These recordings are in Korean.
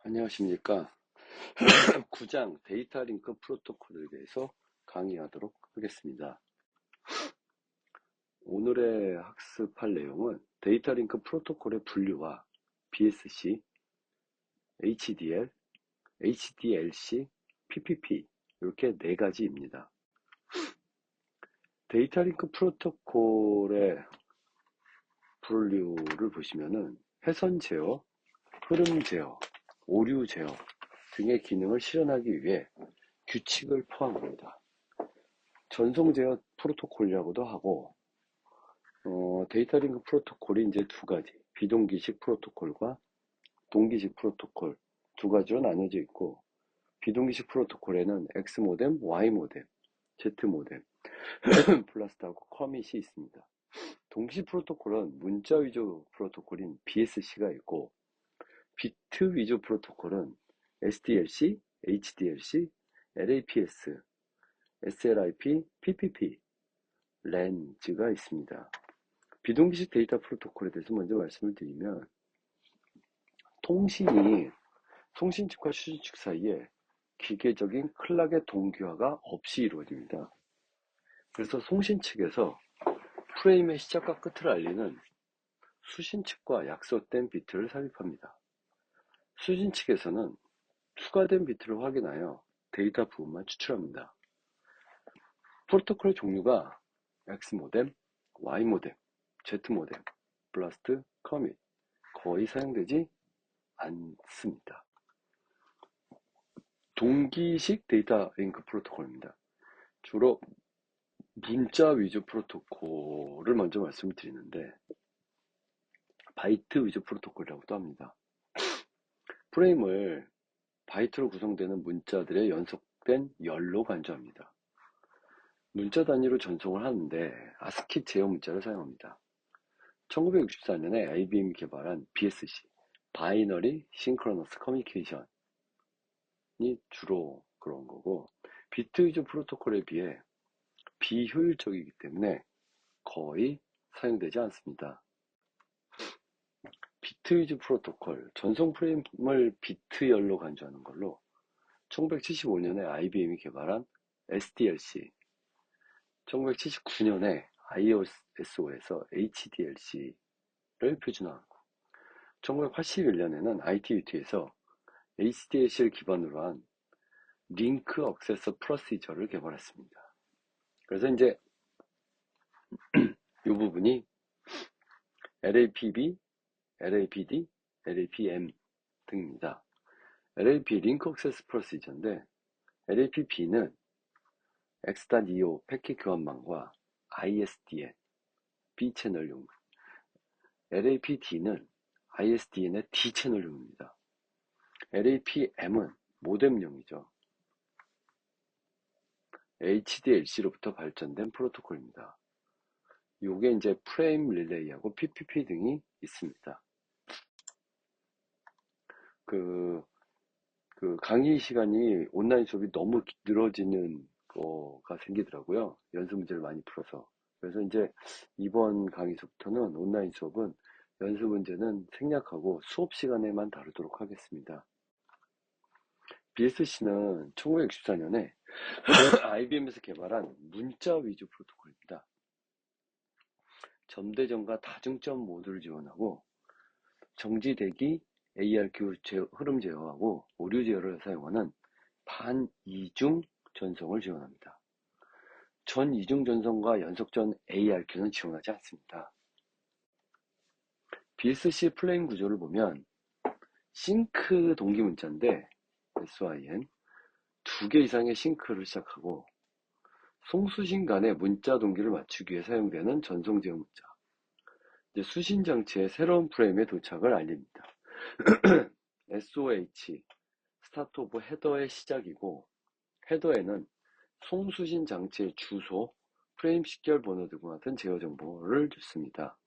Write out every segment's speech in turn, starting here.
안녕하십니까. 9장 데이터 링크 프로토콜에 대해서 강의하도록 하겠습니다. 오늘의 학습할 내용은 데이터 링크 프로토콜의 분류와 BSC, HDL, HDLC, PPP 이렇게 네 가지입니다. 데이터 링크 프로토콜의 분류를 보시면은 회선 제어, 흐름 제어, 오류 제어 등의 기능을 실현하기 위해 규칙을 포함합니다. 전송 제어 프로토콜이라고도 하고, 데이터 링크 프로토콜이 이제 두 가지, 비동기식 프로토콜과 동기식 프로토콜 두 가지로 나뉘어져 있고, 비동기식 프로토콜에는 X 모뎀, Y 모뎀, Z 모뎀, 블라스트하고 커밋이 있습니다. 동기식 프로토콜은 문자 위주 프로토콜인 BSC가 있고, 비트 위주 프로토콜은 SDLC, HDLC, LAPS, SLIP, PPP, 렌즈가 있습니다. 비동기식 데이터 프로토콜에 대해서 먼저 말씀을 드리면, 통신이 송신 측과 수신 측 사이에 기계적인 클락의 동기화가 없이 이루어집니다. 그래서 송신 측에서 프레임의 시작과 끝을 알리는 수신 측과 약속된 비트를 삽입합니다. 수신 측에서는 추가된 비트를 확인하여 데이터 부분만 추출합니다. 프로토콜의 종류가 X 모뎀, Y 모뎀, Z 모뎀, 블라스트, 커밋 거의 사용되지 않습니다. 동기식 데이터 링크 프로토콜입니다. 주로 문자 위주 프로토콜을 먼저 말씀을 드리는데, 바이트 위주 프로토콜이라고도 합니다. 프레임을 바이트로 구성되는 문자들의 연속된 열로 간주합니다. 문자 단위로 전송을 하는데 아스키 제어 문자를 사용합니다. 1964년에 IBM이 개발한 BSC, 바이너리 싱크로너스 커뮤니케이션이 주로 그런 거고, 비트 위주 프로토콜에 비해 비효율적이기 때문에 거의 사용되지 않습니다. 비트 위주 프로토콜, 전송 프레임을 비트열로 간주하는 걸로 1975년에 IBM이 개발한 SDLC, 1979년에 ISO에서 HDLC를 표준화하고, 1981년에는 ITUT에서 HDLC를 기반으로 한 링크 억세서 프로시저를 개발했습니다. 그래서 이제 이 부분이 LAPB, LAPD, LAPM 등입니다. LAP 링크 억세스 프로시저인데, LAPB는 X.EO 패킷 교환망과 ISDN, B채널용, LAPD는 ISDN의 D채널용입니다. LAPM은 모뎀용이죠. HDLC로부터 발전된 프로토콜입니다. 요게 이제 프레임 릴레이하고 PPP 등이 있습니다. 그 강의 시간이 온라인 수업이 너무 늘어지는 거가 생기더라고요. 연습 문제를 많이 풀어서. 그래서 이제 이번 강의서부터는 온라인 수업은 연습 문제는 생략하고 수업 시간에만 다루도록 하겠습니다. BSC는 1964년에 IBM에서 개발한 문자 위주 프로토콜입니다. 점대전과 다중점 모두를 지원하고, 정지대기, ARQ 흐름 제어하고 오류 제어를 사용하는 반이중 전송을 지원합니다. 전 이중 전송과 연속전 ARQ는 지원하지 않습니다. BSC 플레임 구조를 보면 싱크 동기 문자인데, SYN 두 개 이상의 싱크를 시작하고, 송수신 간의 문자 동기를 맞추기 위해 사용되는 전송 제어 문자, 이제 수신 장치의 새로운 프레임의 도착을 알립니다. SOH, 스타트 오브 헤더의 시작이고, 헤더에는 송수신 장치의 주소, 프레임 식별 번호 등 같은 제어 정보를 줍습니다.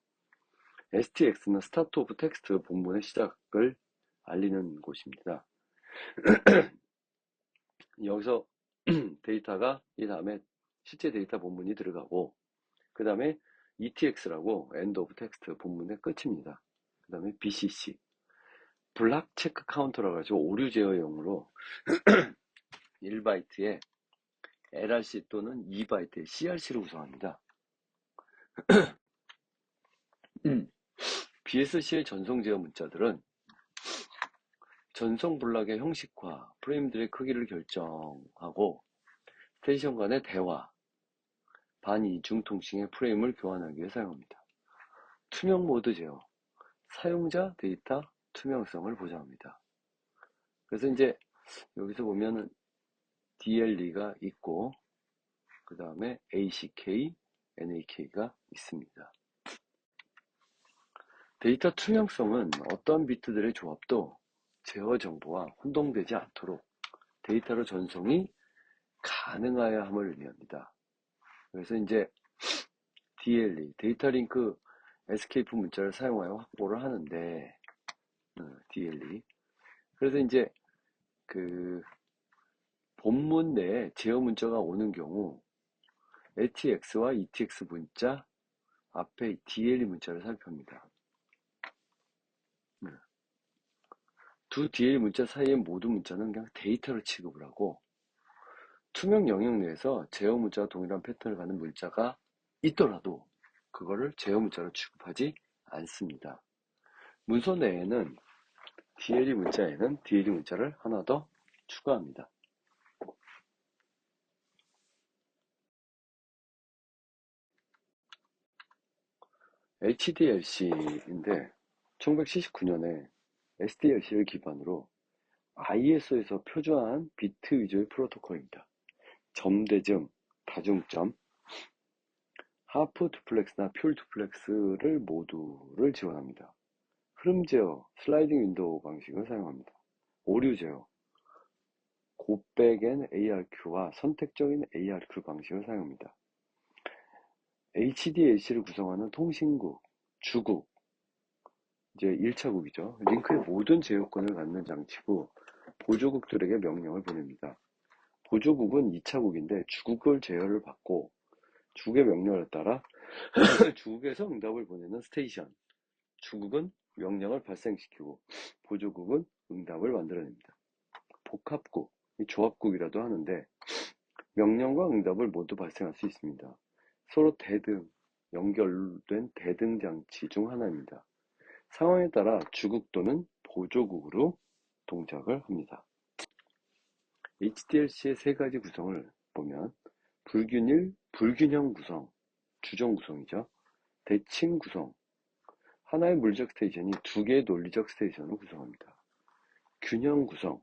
STX는 스타트 오브 텍스트 본문의 시작을 알리는 곳입니다. 여기서 데이터가 이 다음에 실제 데이터 본문이 들어가고, 그 다음에 ETX라고 end of text 본문의 끝입니다. 그 다음에 BCC, 블락 체크 카운터라고 하죠. 오류 제어용으로 1바이트에 LRC 또는 2바이트에 CRC를 구성합니다. BSC의 전송 제어 문자들은 전송 블락의 형식과 프레임들의 크기를 결정하고 스테이션 간의 대화, 반이중 통칭의 프레임을 교환하기 위해 사용합니다. 투명 모드 제어, 사용자 데이터 투명성을 보장합니다. 그래서 이제 여기서 보면은 DLE가 있고 그 다음에 ACK, NAK가 있습니다. 데이터 투명성은 어떤 비트들의 조합도 제어 정보와 혼동되지 않도록 데이터로 전송이 가능해야 함을 의미합니다. 그래서 이제 DLE, 데이터 링크 에스케이프 문자를 사용하여 확보를 하는데, DLE. 그래서 이제 그 본문 내에 제어 문자가 오는 경우 ATX와 ETX 문자 앞에 DLE 문자를 살펴봅니다. 두 DLE 문자 사이의 모든 문자는 그냥 데이터를 취급을 하고 투명 영역 내에서 제어 문자와 동일한 패턴을 갖는 문자가 있더라도 그거를 제어 문자로 취급하지 않습니다. 문서 내에는 DLE 문자에는 DLE 문자를 하나 더 추가합니다. HDLC인데 1979년에 SDLC를 기반으로 ISO에서 표준화한 비트 위주의 프로토콜입니다. 점대점, 다중점, 하프 두플렉스나 퓨얼 두플렉스를 모두를 지원합니다. 흐름 제어, 슬라이딩 윈도우 방식을 사용합니다. 오류 제어, 곱백엔 ARQ와 선택적인 ARQ 방식을 사용합니다. HDLC를 구성하는 통신국, 주국, 이제 1차국이죠. 링크의 모든 제어권을 갖는 장치고 보조국들에게 명령을 보냅니다. 보조국은 2차국인데 주국을 제어를 받고 주국의 명령을 따라 주국에서 응답을 보내는 스테이션, 주국은 명령을 발생시키고 보조국은 응답을 만들어냅니다. 복합국, 조합국이라도 하는데 명령과 응답을 모두 발생할 수 있습니다. 서로 대등, 연결된 대등 장치 중 하나입니다. 상황에 따라 주국 또는 보조국으로 동작을 합니다. HDLC의 세 가지 구성을 보면 불균형 구성, 주정 구성이죠. 대칭 구성, 하나의 물리적 스테이션이 두 개의 논리적 스테이션을 구성합니다. 균형 구성,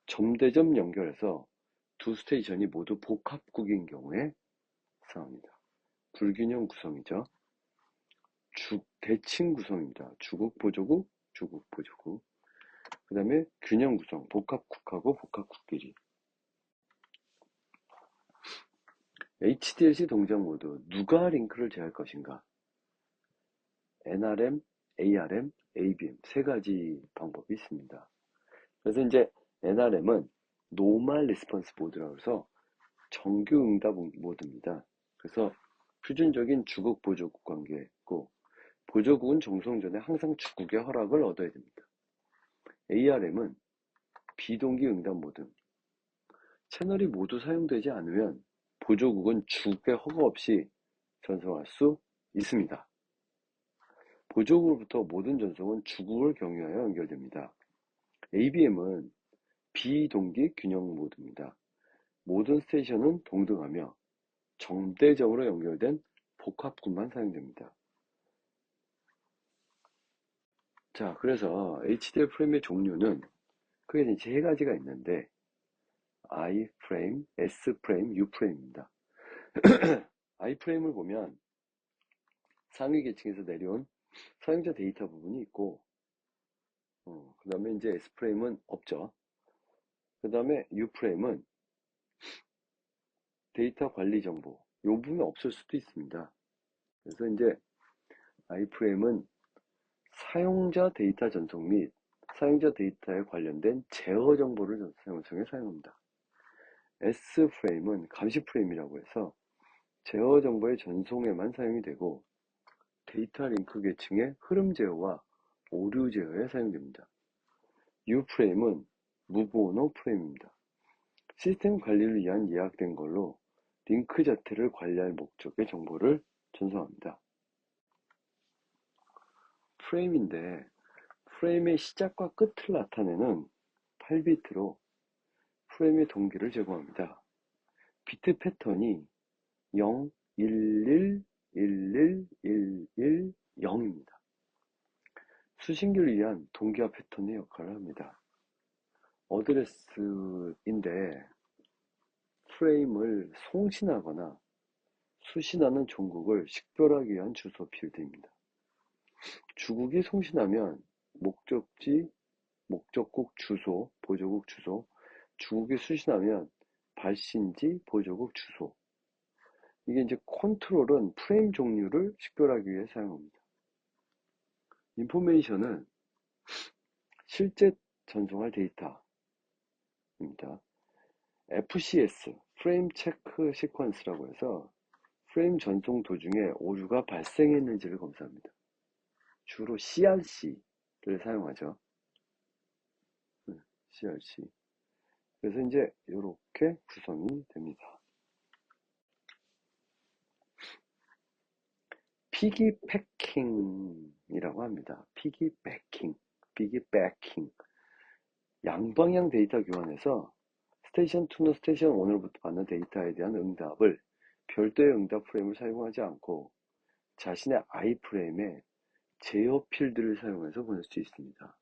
점대점 연결해서 두 스테이션이 모두 복합국인 경우에 사용합니다. 불균형 구성이죠. 대칭 구성입니다. 주국, 보조국, 주국, 보조국. 그 다음에 균형 구성, 복합국하고 복합국끼리. HDLC 동작 모드, 누가 링크를 제어할 것인가? NRM, ARM, ABM 세 가지 방법이 있습니다. 그래서 이제 NRM은 노멀 리스폰스 모드라고 해서 정규 응답 모드입니다. 그래서 표준적인 주국 보조국 관계고 보조국은 정송 전에 항상 주국의 허락을 얻어야 됩니다. ARM은 비동기 응답 모드. 채널이 모두 사용되지 않으면 보조국은 주국의 허가 없이 전송할 수 있습니다. 보조국으로부터 모든 전송은 주국을 경유하여 연결됩니다. ABM은 비동기 균형 모드입니다. 모든 스테이션은 동등하며 정대적으로 연결된 복합군만 사용됩니다. 자, 그래서 HDL 프레임의 종류는 크게 세 가지가 있는데 I 프레임, S 프레임, U 프레임입니다. I 프레임을 보면 상위 계층에서 내려온 사용자 데이터 부분이 있고 그 다음에 이제 S 프레임은 없죠. 그 다음에 U 프레임은 데이터 관리 정보 이 부분이 없을 수도 있습니다. 그래서 이제 I 프레임은 사용자 데이터 전송 및 사용자 데이터에 관련된 제어 정보를 전송에 사용합니다. S 프레임은 감시 프레임이라고 해서 제어 정보의 전송에만 사용이 되고 데이터 링크 계층의 흐름 제어와 오류 제어에 사용됩니다. U프레임은 무브오너 프레임입니다. 시스템 관리를 위한 예약된 걸로 링크 자체를 관리할 목적의 정보를 전송합니다. 프레임인데 프레임의 시작과 끝을 나타내는 8비트로 프레임의 동기를 제공합니다. 비트 패턴이 0, 11, 11, 11, 0입니다. 수신기를 위한 동기화 패턴의 역할을 합니다. 어드레스인데 프레임을 송신하거나 수신하는 종국을 식별하기 위한 주소 필드입니다. 주국이 송신하면 목적지, 목적국 주소, 보조국 주소, 주국이 수신하면 발신지, 보조국 주소. 이게 이제 컨트롤은 프레임 종류를 식별하기 위해 사용합니다. 인포메이션은 실제 전송할 데이터입니다. FCS, 프레임 체크 시퀀스라고 해서 프레임 전송 도중에 오류가 발생했는지를 검사합니다. 주로 CRC를 사용하죠. CRC. 그래서 이제 이렇게 구성이 됩니다. 피기패킹이라고 합니다. 피기패킹. 양방향 데이터 교환에서 스테이션 2나 스테이션 1으로부터 받는 데이터에 대한 응답을 별도의 응답 프레임을 사용하지 않고 자신의 아이프레임에 제어 필드를 사용해서 보낼 수 있습니다.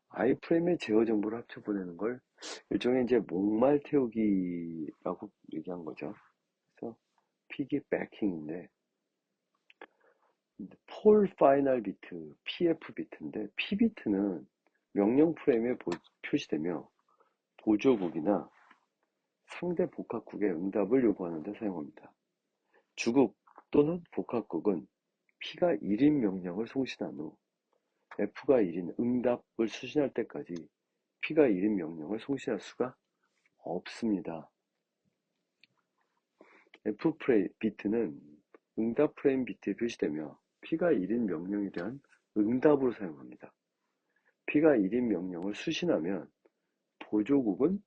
아이프레임의 제어 정보를 합쳐 보내는 걸 일종의 이제 목말 태우기라고 얘기한 거죠. 그래서 피기패킹인데 폴 파이널 비트, PF 비트인데 P 비트는 명령 프레임에 표시되며 보조국이나 상대 복합국의 응답을 요구하는 데 사용합니다. 주국 또는 복합국은 P가 1인 명령을 송신한 후 F가 1인 응답을 수신할 때까지 P가 1인 명령을 송신할 수가 없습니다. F 비트는 응답 프레임 비트에 표시되며 P가 1인 명령에 대한 응답으로 사용합니다. P가 1인 명령을 수신하면 보조국은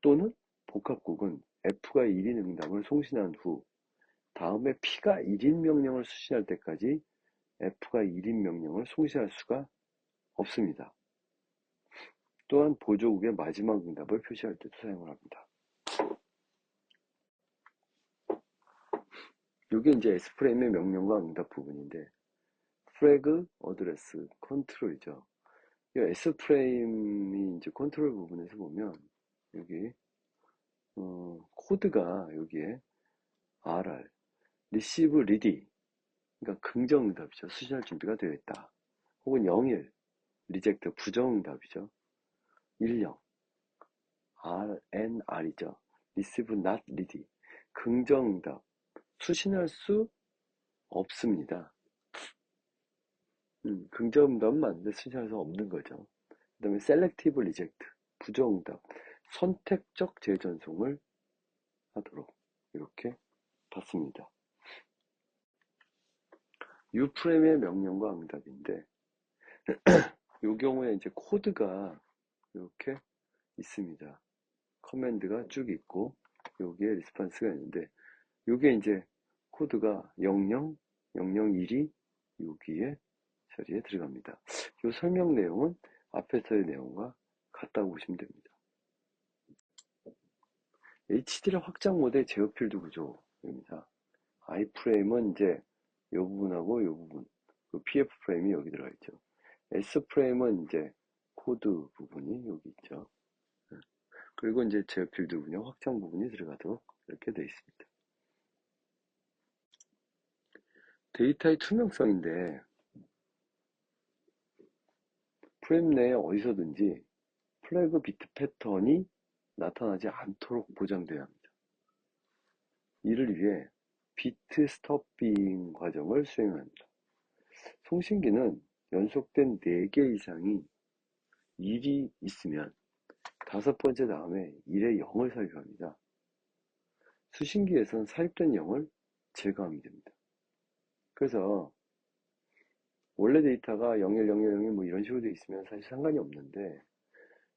또는 복합국은 F가 1인 응답을 송신한 후 다음에 P가 1인 명령을 수신할 때까지 F가 1인 명령을 송신할 수가 없습니다. 또한 보조국의 마지막 응답을 표시할 때도 사용을 합니다. 이게 이제 S프레임의 명령과 응답 부분인데 프래그, 어드레스, 컨트롤이죠. 이 S프레임이 이제 컨트롤 부분에서 보면 여기 코드가 여기에 RR, receive ready, 그러니까 긍정 응답이죠. 수신할 준비가 되어 있다. 혹은 01, reject, 부정 응답이죠. 10, RNR이죠. receive not ready, 긍정 응답, 수신할 수 없습니다. 긍정 응답은 맞는데 수신할 수 없는 거죠. 그 다음에 selective reject, 부정 응답, 선택적 재전송을 하도록 이렇게 봤습니다. U프레임의 명령과 응답인데 이 경우에 이제 코드가 이렇게 있습니다. 커맨드가 쭉 있고 여기에 리스폰스가 있는데 이게 이제 코드가 00, 001이 여기에 자리에 들어갑니다. 이 설명 내용은 앞에서의 내용과 같다고 보시면 됩니다. HDL 확장 모델 제어 필드 구조입니다. I프레임은 이제 이 부분하고 이 부분, 그 PF 프레임이 여기 들어가 있죠. S 프레임은 이제 코드 부분이 여기 있죠. 그리고 이제 제어 필드 부분이 확장 부분이 들어가도록 이렇게 되어 있습니다. 데이터의 투명성인데 프레임 내에 어디서든지 플래그 비트 패턴이 나타나지 않도록 보장되어야 합니다. 이를 위해 비트 스토핑 과정을 수행합니다. 송신기는 연속된 4개 이상이 1이 있으면 5번째 다음에 1의 0을 삽입합니다. 수신기에선 삽입된 0을 제거하면 됩니다. 그래서 원래 데이터가 01000 뭐 이런 식으로 돼 있으면 사실 상관이 없는데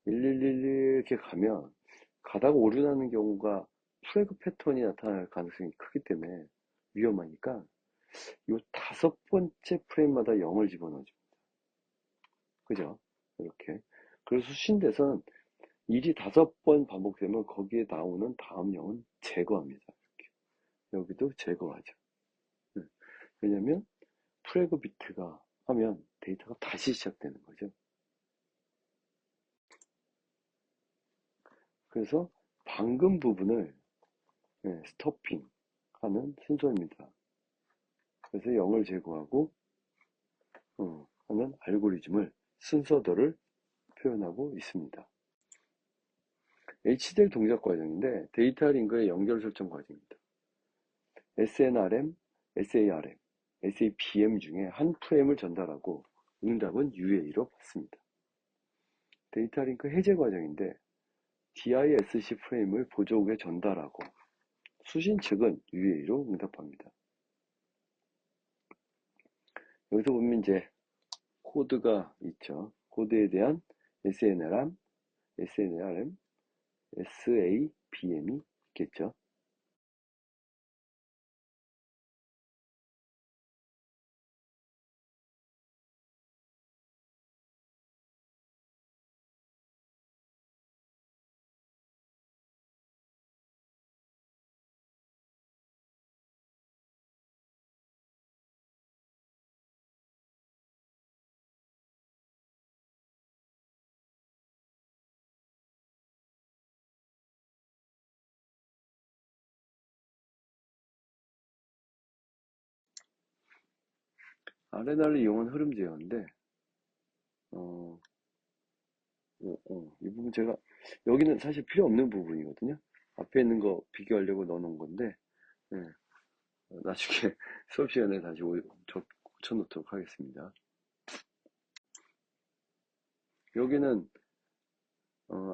1111 이렇게 가면 가다가 오류 나는 경우가 플래그 패턴이 나타날 가능성이 크기 때문에 위험하니까 요 5번째 프레임마다 0을 집어넣어줍니다. 그죠? 이렇게. 그래서 수신대선 일이 5번 반복되면 거기에 나오는 다음 0은 제거합니다. 이렇게. 여기도 제거하죠. 왜냐면 프래그 비트가 하면 데이터가 다시 시작되는 거죠. 그래서 방금 부분을 스토핑 하는 순서입니다. 그래서 0을 제거하고 하는 알고리즘을 순서대를 표현하고 있습니다. HDL 동작 과정인데 데이터 링크의 연결 설정 과정입니다. SNRM, SARM, SABM 중에 한 프레임을 전달하고 응답은 UA로 받습니다. 데이터 링크 해제 과정인데 DISC 프레임을 보조국에 전달하고 수신 측은 UA로 응답합니다. 여기서 보면 이제 코드가 있죠. 코드에 대한 SNRM, SNRM, SABM이 있겠죠. RNR을 이용한 흐름 제어인데 이 부분 제가 여기는 사실 필요 없는 부분이거든요. 앞에 있는 거 비교하려고 넣어놓은 건데 네, 나중에 수업 시간에 다시 고쳐놓도록 하겠습니다. 여기는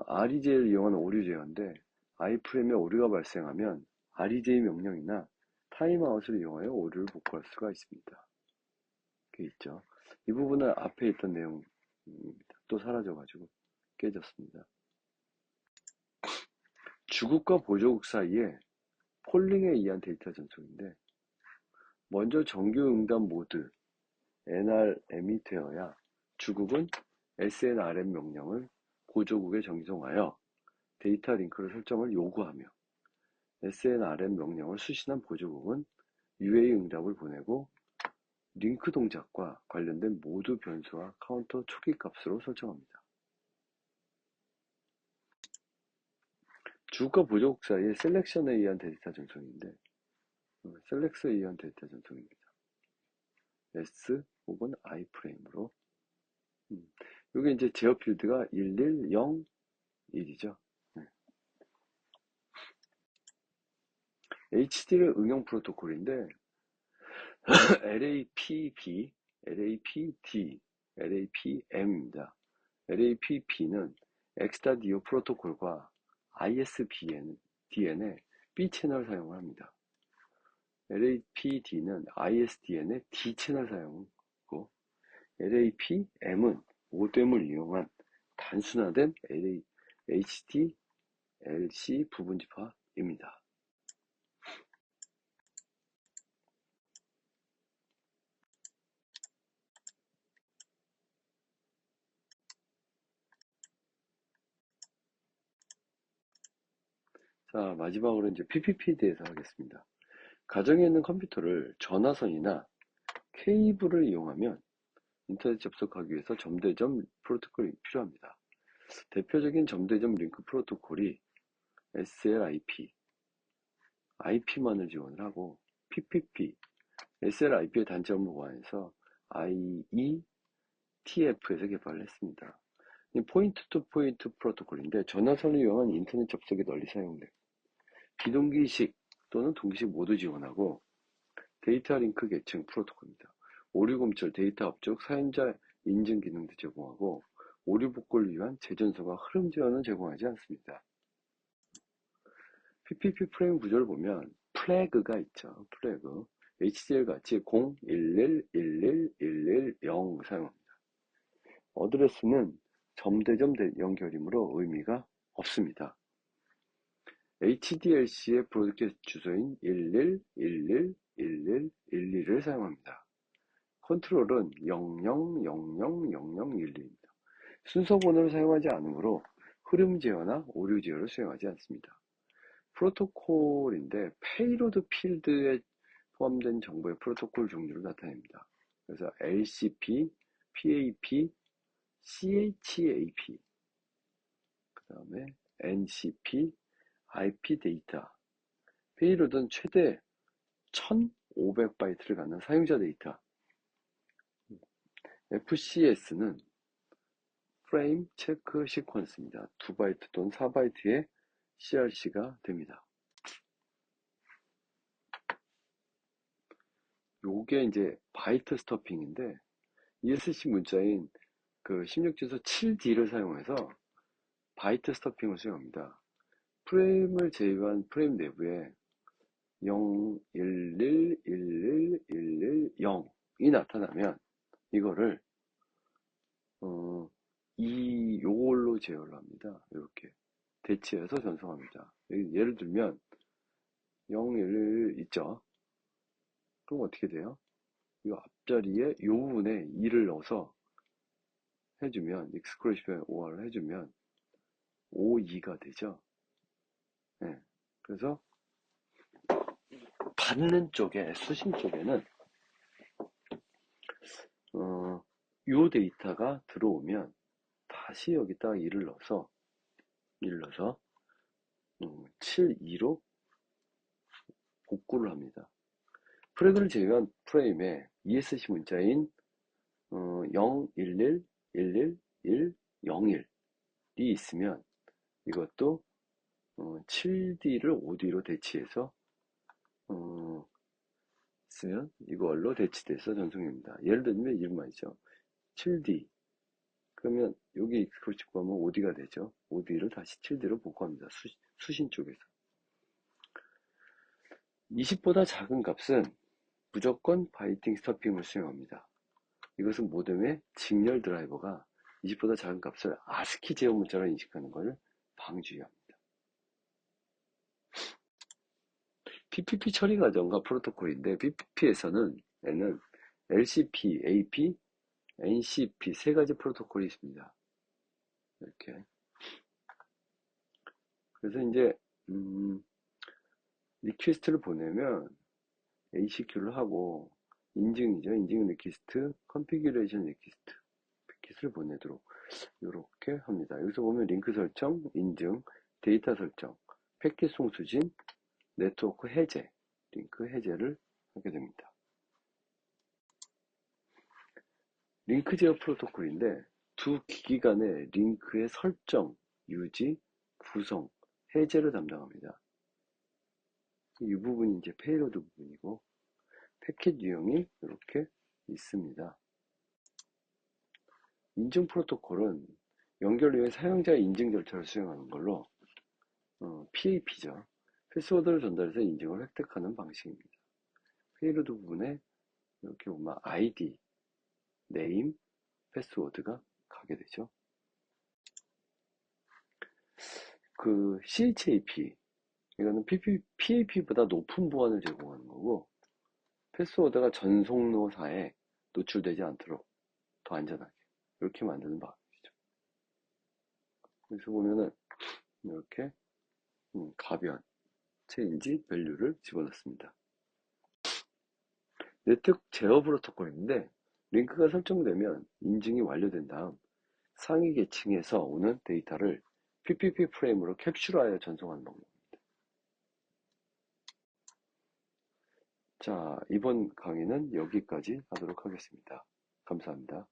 REJ를 이용한 오류 제어인데 i프레임에 오류가 발생하면 REJ 명령이나 타임아웃을 이용하여 오류를 복구할 수가 있습니다. 그게 있죠. 이 부분은 앞에 있던 내용입니다. 또 사라져가지고 깨졌습니다. 주국과 보조국 사이에 폴링에 의한 데이터 전송인데 먼저 정규 응답 모드 NRM이 되어야 주국은 SNRM 명령을 보조국에 전송하여 데이터 링크를 설정을 요구하며 SNRM 명령을 수신한 보조국은 UA 응답을 보내고 링크 동작과 관련된 모두 변수와 카운터 초기 값으로 설정합니다. 주국과 보조국 사이의 셀렉션에 의한 데이터 전송인데 셀렉스에 의한 데이터 전송입니다. S 혹은 I 프레임으로 이게 이제 제어 필드가 110, 1이죠. HDL 응용 프로토콜인데 LAPB, LAPD, LAPM입니다. LAPB는 엑스타디오 프로토콜과 ISDN의 B 채널 사용을 합니다. LAPD는 ISDN의 D 채널 사용이고 LAPM은 모뎀을 이용한 단순화된 HDLC 부분집화입니다. 자, 마지막으로 이제 PPP에 대해서 하겠습니다. 가정에 있는 컴퓨터를 전화선이나 케이블을 이용하면 인터넷 접속하기 위해서 점대점 프로토콜이 필요합니다. 대표적인 점대점 링크 프로토콜이 SLIP, IP만을 지원을 하고 PPP, SLIP의 단점을 보완해서 IETF에서 개발을 했습니다. 포인트 투 포인트 프로토콜인데 전화선을 이용한 인터넷 접속에 널리 사용됩니다. 비동기식 또는 동기식 모두 지원하고 데이터 링크 계층 프로토콜입니다. 오류 검출, 데이터 압축, 사용자 인증 기능도 제공하고 오류 복구를 위한 재전송과 흐름 지원은 제공하지 않습니다. PPP 프레임 구조를 보면 플래그가 있죠. 플래그. HDL 같이 0, 11, 11, 11, 0 사용합니다. 어드레스는 점대점 연결이므로 의미가 없습니다. HDLC의 브로드캐스트 주소인 11, 11, 11, 12를 사용합니다. 컨트롤은 00000011입니다. 순서 번호를 사용하지 않으므로 흐름 제어나 오류 제어를 수행하지 않습니다. 프로토콜인데 페이로드 필드에 포함된 정보의 프로토콜 종류를 나타냅니다. 그래서 LCP, PAP, CHAP, 그 다음에 NCP, IP 데이터. 페이로드는 최대 1500바이트를 갖는 사용자 데이터. FCS는 프레임 체크 시퀀스입니다. 2바이트 또는 4바이트의 CRC가 됩니다. 요게 이제 바이트 스토핑인데 ESC 문자인 그 16주소 7D를 사용해서 바이트 스토핑을 수행합니다. 프레임을 제외한 프레임 내부에 0, 11, 11, 11, 0이 나타나면 이거를 요걸로 제어를 합니다. 이렇게 대치해서 전송합니다. 예를 들면 0, 1 있죠. 그럼 어떻게 돼요? 이 앞자리에 요 부분에 2를 넣어서 해주면 exclusion OR을 해주면 5, 2가 되죠. 네. 그래서 받는 쪽에 수신 쪽에는 요 데이터가 들어오면 다시 여기다가 2를 넣어서 7, 2로 복구를 합니다. 프레그를 제외한 프레임에 ESC 문자인 0, 11, 11, 1, 01이 있으면 이것도 7D를 5D로 대치해서 쓰면 이걸로 대치돼서 전송입니다. 예를 들면 이런 말이죠. 7D 그러면 여기 익스크루시브 하면 5D가 되죠. 5D를 다시 7D로 복구합니다. 수신 쪽에서 20보다 작은 값은 무조건 바이팅 스토핑을 수행합니다. 이것은 모뎀의 직렬 드라이버가 20보다 작은 값을 아스키 제어 문자로 인식하는 것을 방지합니다. PPP 처리 과정과 프로토콜인데 PPP에서는 LCP, AP, NCP 세 가지 프로토콜이 있습니다. 이렇게. 그래서 이제 리퀘스트를 보내면 ACQ를 하고 인증이죠. 인증 리퀘스트, 컨피규레이션 리퀘스트, 패킷을 보내도록 이렇게 합니다. 여기서 보면 링크 설정, 인증, 데이터 설정, 패킷 송수진, 네트워크 해제, 링크 해제를 하게 됩니다. 링크 제어 프로토콜인데 두 기기 간의 링크의 설정, 유지, 구성, 해제를 담당합니다. 이 부분이 이제 페이로드 부분이고 패킷 유형이 이렇게 있습니다. 인증 프로토콜은 연결 후에 사용자 인증 절차를 수행하는 걸로 PAP죠. 패스워드를 전달해서 인증을 획득하는 방식입니다. 페이로드 부분에 이렇게 보면 ID, 네임, 패스워드가 가게 되죠. 그 CHAP, 이거는 PAP보다 높은 보안을 제공하는 거고 패스워드가 전송로사에 노출되지 않도록 더 안전하게 이렇게 만드는 방식이죠. 여기서 보면은 이렇게 가변, 체인지, 밸류를 집어넣습니다. 네트워크 제어 프로토콜인데 링크가 설정되면 인증이 완료된 다음 상위 계층에서 오는 데이터를 PPP 프레임으로 캡슐하여 전송하는 방법입니다. 자, 이번 강의는 여기까지 하도록 하겠습니다. 감사합니다.